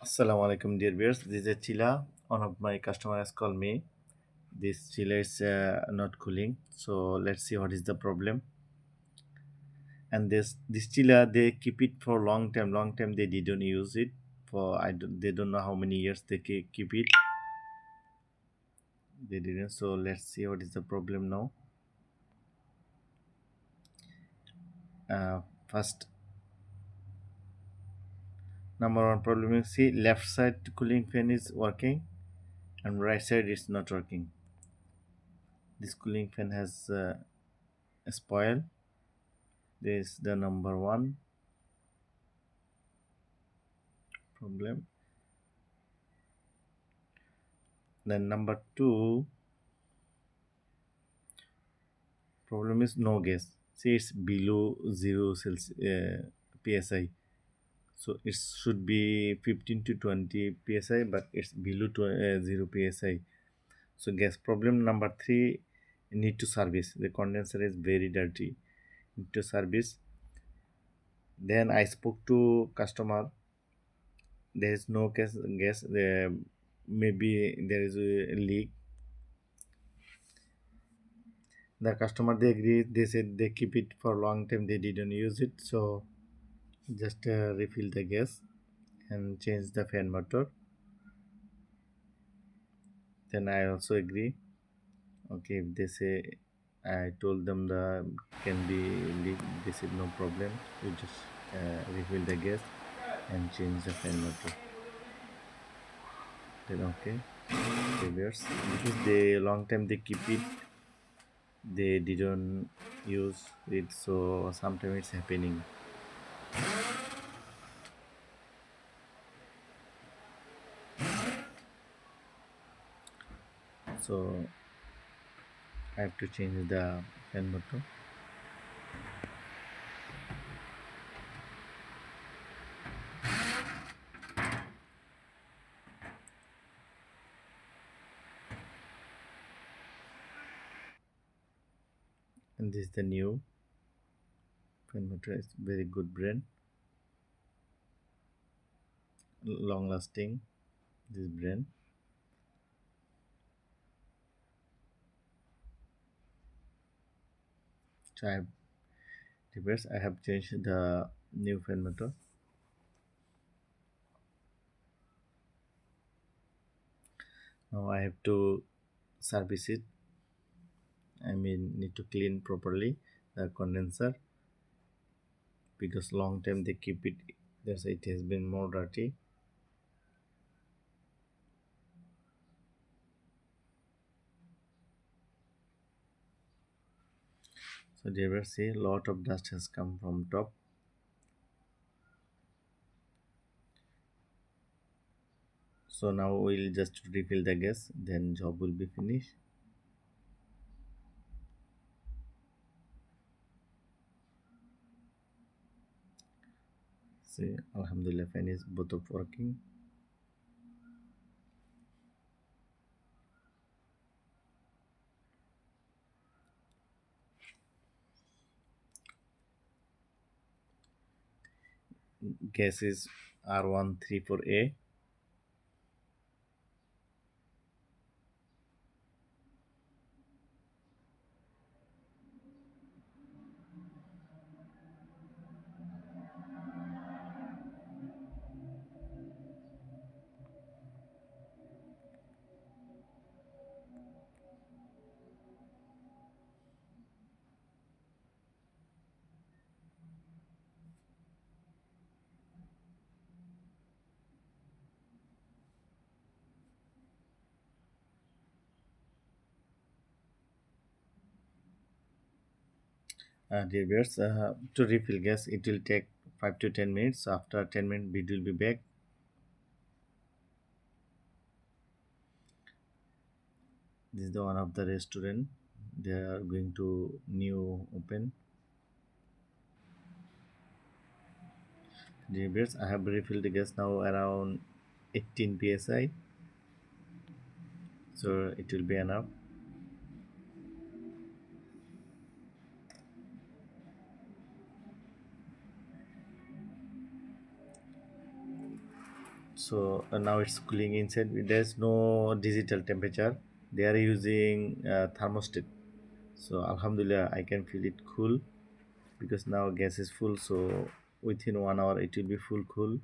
Assalamu alaikum, dear viewers. This is Chila. One of my customers called me. This chiller is not cooling, so let's see what is the problem. And this chiller, they keep it for long time. Long time they didn't use it for they don't know how many years they keep it. They didn't. So let's see what is the problem now. First, number one problem is, see, left side cooling fan is working and right side is not working. This cooling fan has spoiled. This is the number one problem. Then number two problem is no gas. See, it's below 0 psi. So it should be 15 to 20 psi, but it's below 0 psi. So gas problem. Number three, need to service. The condenser is very dirty. Need to service. Then I spoke to customer. There is no gas. Maybe there is a leak. The customer, they agree. They said they keep it for a long time, they didn't use it, so just refill the gas and change the fan motor. Then I also agree. Okay, if they say, I told them the can be leak, they said no problem, you just refill the gas and change the fan motor. Then okay, reverse, because they long time they keep it, they didn't use it, so sometimes it's happening. So I have to change the fan motor. And this is the new fan motor. It's very good brand, long lasting, this brand. So I have reversed, I have changed the new fan motor. Now I have to service it. I mean, need to clean properly the condenser, because long time they keep it, that's it has been more dirty. So they will see a lot of dust has come from top. So now we'll just refill the gas, then job will be finished. See, alhamdulillah, fan is both of working. Gas is R134A. Dear viewers, to refill gas, it will take 5 to 10 minutes. After 10 minutes, it will be back. This is the one of the restaurant. They are going to new open. Dear viewers, I have refilled the gas now around 18 psi. So it will be enough. So now it's cooling inside. There's no digital temperature. They are using thermostat. So Alhamdulillah, I can feel it cool because now gas is full. So within 1 hour it will be full cool.